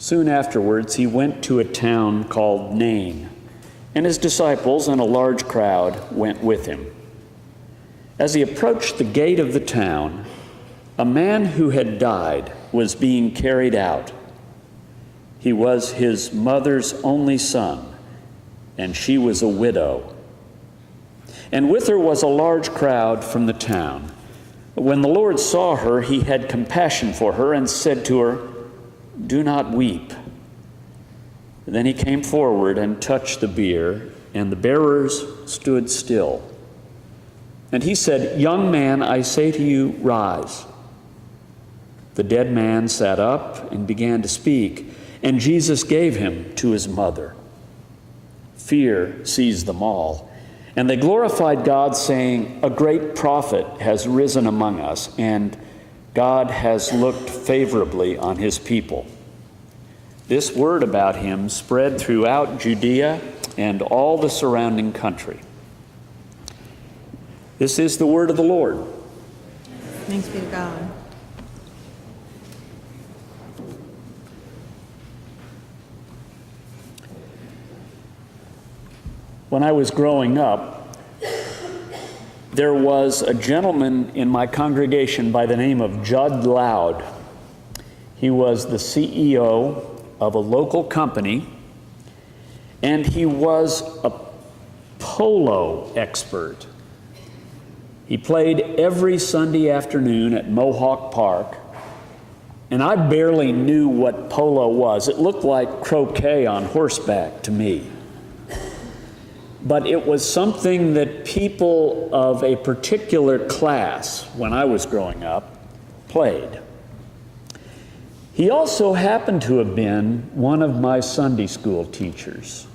Soon afterwards, he went to a town called Nain, and his disciples and a large crowd went with him. As he approached the gate of the town, a man who had died was being carried out. He was his mother's only son, and she was a widow. And with her was a large crowd from the town. When the Lord saw her, he had compassion for her and said to her, "Do not weep." Then he came forward and touched the bier, and the bearers stood still. And he said, "Young man, I say to you, rise." The dead man sat up and began to speak, and Jesus gave him to his mother. Fear seized them all, and they glorified God, saying, "A great prophet has risen among us, and God has looked favorably on his people." This word about him spread throughout Judea and all the surrounding country. This is the word of the Lord. Thanks be to God. When I was growing up, there was a gentleman in my congregation by the name of Judd Loud. He was the CEO of a local company, and he was a polo expert. He played every Sunday afternoon at Mohawk Park, and I barely knew what polo was. It looked like croquet on horseback to me. But it was something that people of a particular class, when I was growing up, played. He also happened to have been one of my Sunday school teachers.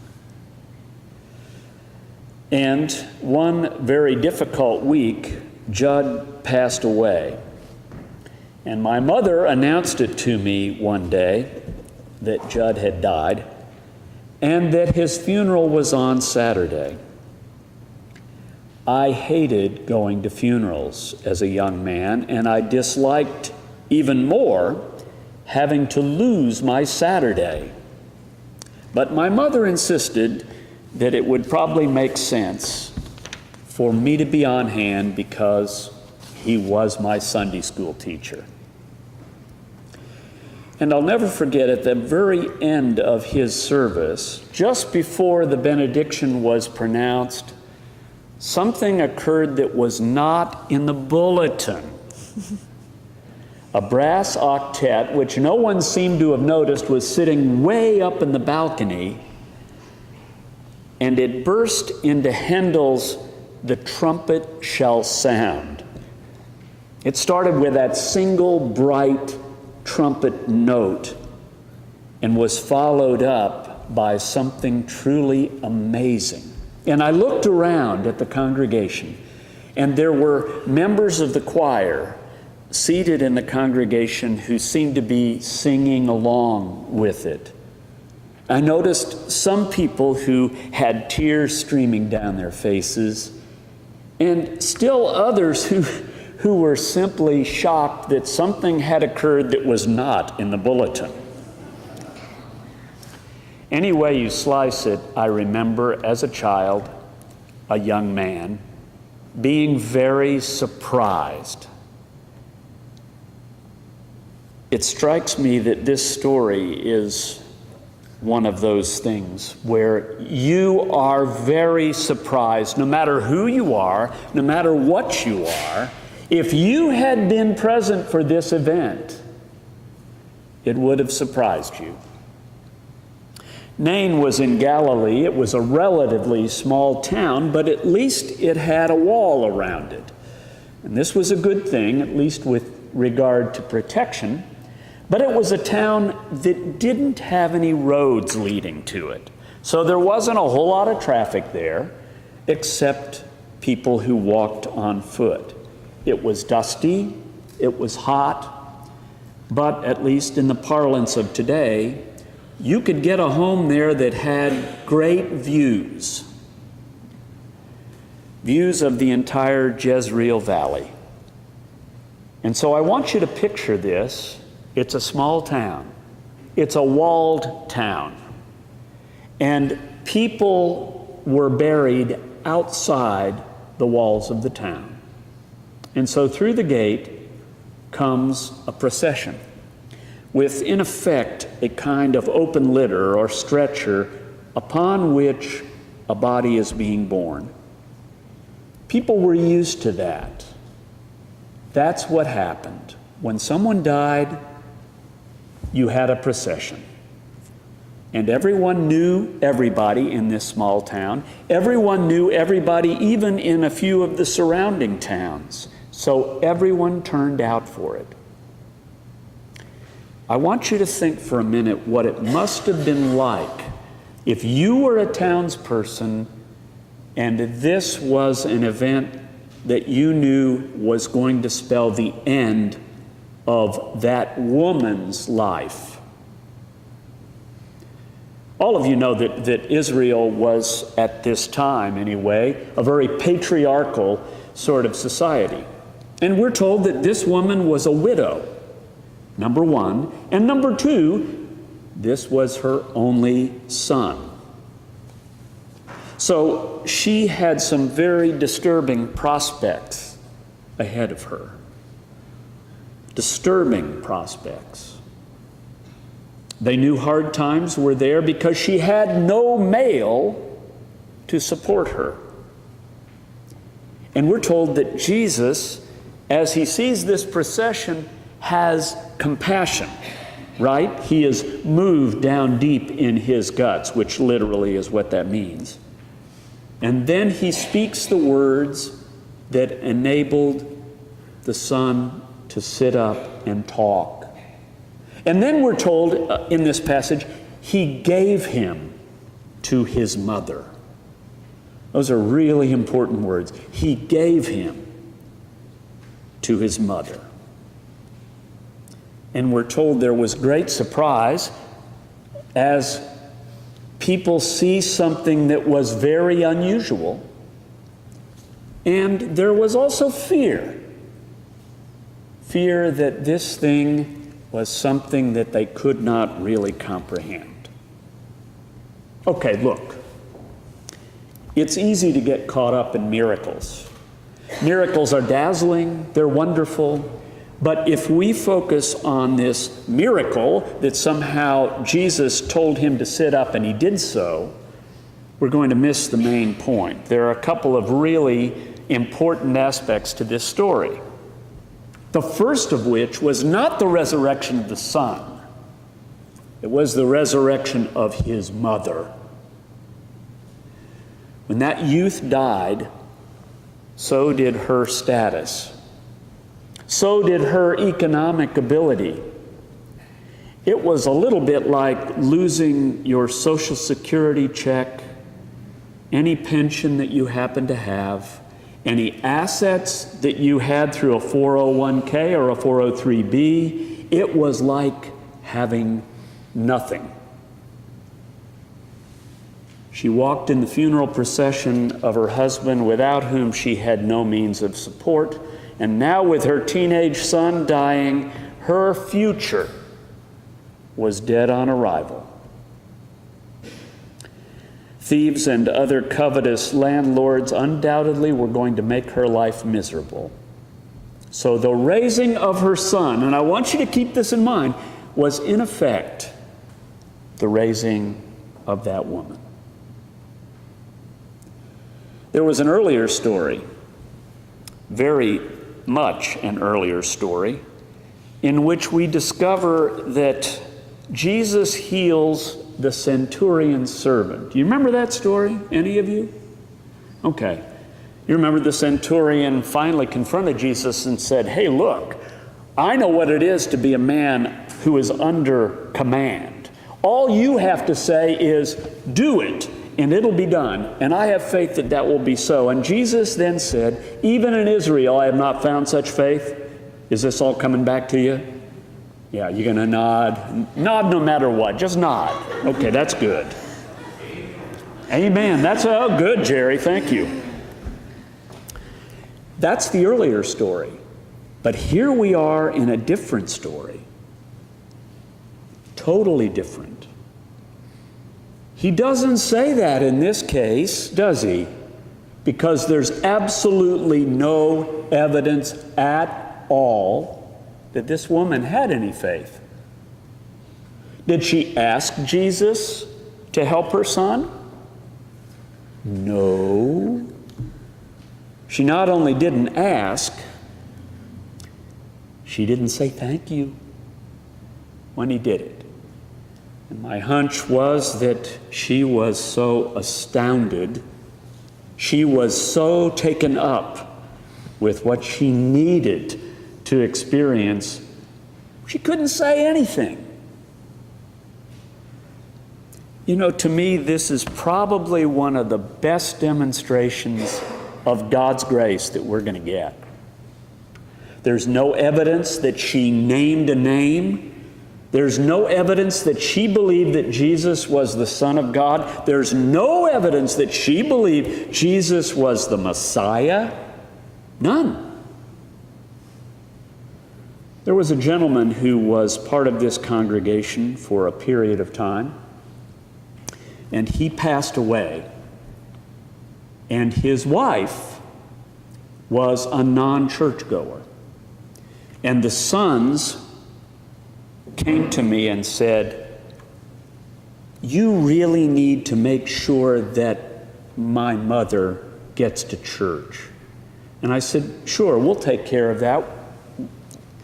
And one very difficult week, Judd passed away. And my mother announced it to me one day that Judd had died, and that his funeral was on Saturday. I hated going to funerals as a young man, and I disliked even more having to lose my Saturday. But my mother insisted that it would probably make sense for me to be on hand because he was my Sunday school teacher. And I'll never forget, at the very end of his service, just before the benediction was pronounced, something occurred that was not in the bulletin. A brass octet, which no one seemed to have noticed, was sitting way up in the balcony, and it burst into Handel's "The Trumpet Shall Sound." It started with that single bright trumpet note and was followed up by something truly amazing. And I looked around at the congregation, and there were members of the choir seated in the congregation who seemed to be singing along with it. I noticed some people who had tears streaming down their faces, and still others who were simply shocked that something had occurred that was not in the bulletin. Any way you slice it, I remember as a child, a young man, being very surprised. It strikes me that this story is one of those things where you are very surprised, no matter who you are, no matter what you are. If you had been present for this event, it would have surprised you. Nain was in Galilee. It was a relatively small town, but at least it had a wall around it. And this was a good thing, at least with regard to protection. But it was a town that didn't have any roads leading to it. So there wasn't a whole lot of traffic there, except people who walked on foot. It was dusty, it was hot, but at least in the parlance of today, you could get a home there that had great views. Views of the entire Jezreel Valley. And so I want you to picture this. It's a small town. It's a walled town. And people were buried outside the walls of the town. And so through the gate comes a procession with, in effect, a kind of open litter or stretcher upon which a body is being borne. People were used to that. That's what happened. When someone died, you had a procession. And everyone knew everybody in this small town. Everyone knew everybody even in a few of the surrounding towns. So everyone turned out for it. I want you to think for a minute what it must have been like if you were a townsperson and this was an event that you knew was going to spell the end of that woman's life. All of you know that Israel was, at this time anyway, a very patriarchal sort of society. And we're told that this woman was a widow, number one. And number two, this was her only son. So she had some very disturbing prospects ahead of her. Disturbing prospects. They knew hard times were there because she had no male to support her. And we're told that Jesus, as he sees this procession, has compassion, right? He is moved down deep in his guts, which literally is what that means. And then he speaks the words that enabled the son to sit up and talk. And then we're told in this passage, he gave him to his mother. Those are really important words. He gave him to his mother. And we're told there was great surprise as people see something that was very unusual. And there was also fear. Fear that this thing was something that they could not really comprehend. Okay, look. It's easy to get caught up in miracles. Miracles are dazzling, they're wonderful, but if we focus on this miracle that somehow Jesus told him to sit up and he did so, we're going to miss the main point. There are a couple of really important aspects to this story. The first of which was not the resurrection of the son. It was the resurrection of his mother. When that youth died, so did her status. So did her economic ability. It was a little bit like losing your Social Security check, any pension that you happen to have, any assets that you had through a 401k or a 403b. It was like having nothing. She walked in the funeral procession of her husband, without whom she had no means of support. And now, with her teenage son dying, her future was dead on arrival. Thieves and other covetous landlords undoubtedly were going to make her life miserable. So the raising of her son, and I want you to keep this in mind, was in effect the raising of that woman. There was an earlier story, very much an earlier story, in which we discover that Jesus heals the centurion's servant. Do you remember that story, any of you? Okay. You remember the centurion finally confronted Jesus and said, hey, look, I know what it is to be a man who is under command. All you have to say is, do it, and it'll be done. And I have faith that that will be so. And Jesus then said, even in Israel I have not found such faith. Is this all coming back to you? Yeah, you're going to nod. Nod no matter what. Just nod. Okay, that's good. Amen. That's good, Jerry. Thank you. That's the earlier story. But here we are in a different story. totally different. He doesn't say that in this case, does he? Because there's absolutely no evidence at all that this woman had any faith. Did she ask Jesus to help her son? No. She not only didn't ask, she didn't say thank you when he did it. And my hunch was that she was so astounded, she was so taken up with what she needed to experience, she couldn't say anything. You know, to me, this is probably one of the best demonstrations of God's grace that we're going to get. There's no evidence that she named a name. There's no evidence that she believed that Jesus was the Son of God. There's no evidence that she believed Jesus was the Messiah. None. There was a gentleman who was part of this congregation for a period of time, and he passed away. And his wife was a non-churchgoer. And the sons came to me and said, "You really need to make sure that my mother gets to church." And I said, "Sure, we'll take care of that.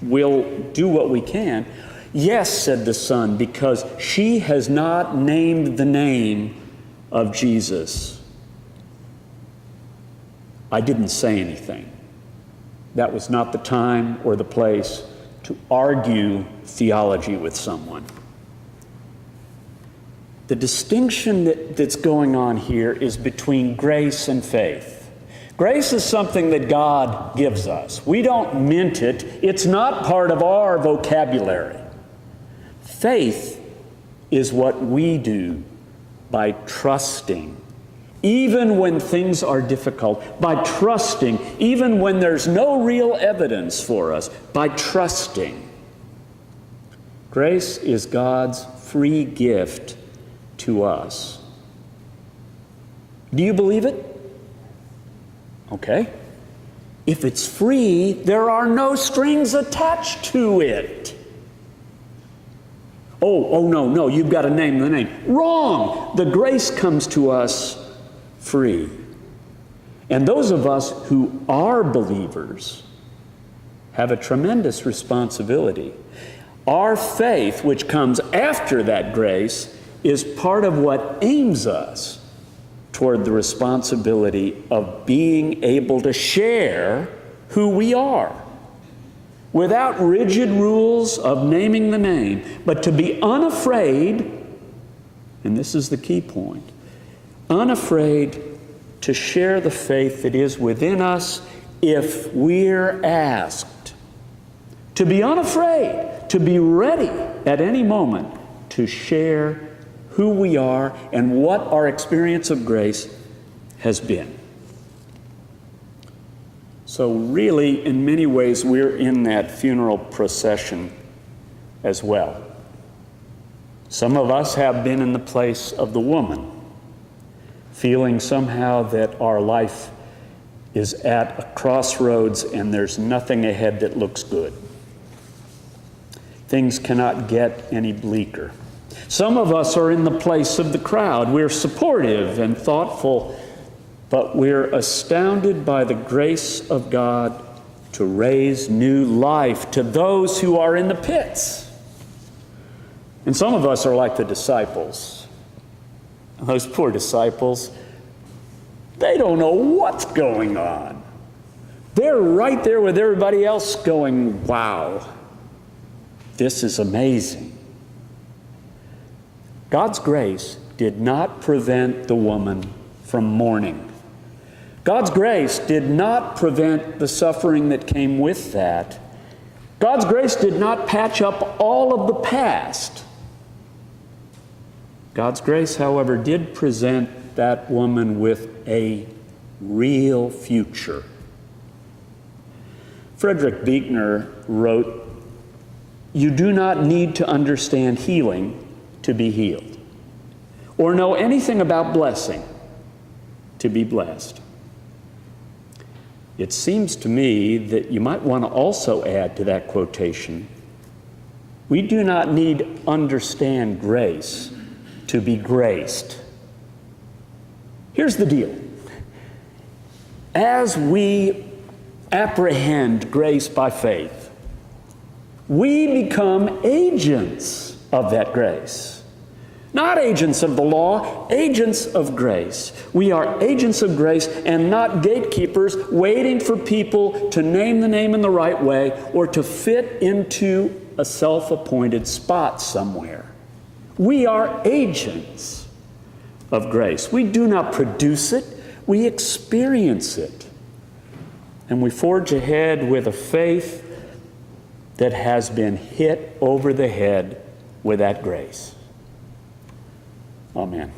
We'll do what we can." "Yes," said the son, "because she has not named the name of Jesus." I didn't say anything. That was not the time or the place to argue theology with someone. The distinction that's going on here is between grace and faith. Grace is something that God gives us. We don't mint it. It's not part of our vocabulary. Faith is what we do by trusting, even when things are difficult, by trusting, even when there's no real evidence for us, by trusting. Grace is God's free gift to us. Do you believe it? Okay. If it's free, there are no strings attached to it. Oh, no, you've got to name the name. Wrong! The grace comes to us free. And those of us who are believers have a tremendous responsibility. Our faith, which comes after that grace, is part of what aims us toward the responsibility of being able to share who we are, without rigid rules of naming the name, but to be unafraid, and this is the key point, unafraid to share the faith that is within us if we're asked. To be unafraid, to be ready at any moment to share who we are and what our experience of grace has been. So really, in many ways, we're in that funeral procession as well. Some of us have been in the place of the woman, feeling somehow that our life is at a crossroads and there's nothing ahead that looks good. Things cannot get any bleaker. Some of us are in the place of the crowd. We're supportive and thoughtful, but we're astounded by the grace of God to raise new life to those who are in the pits. And some of us are like the disciples. Those poor disciples, they don't know what's going on. They're right there with everybody else going, wow, this is amazing. God's grace did not prevent the woman from mourning. God's grace did not prevent the suffering that came with that. God's grace did not patch up all of the past. God's grace, however, did present that woman with a real future. Frederick Buechner wrote You do not need to understand healing to be healed, or know anything about blessing to be blessed. It seems to me that you might want to also add to that quotation, we do not need understand grace to be graced. Here's the deal. As we apprehend grace by faith, we become agents of that grace. Not agents of the law, agents of grace. We are agents of grace and not gatekeepers waiting for people to name the name in the right way or to fit into a self-appointed spot somewhere. We are agents of grace. We do not produce it, we experience it. And we forge ahead with a faith that has been hit over the head with that grace. Amen.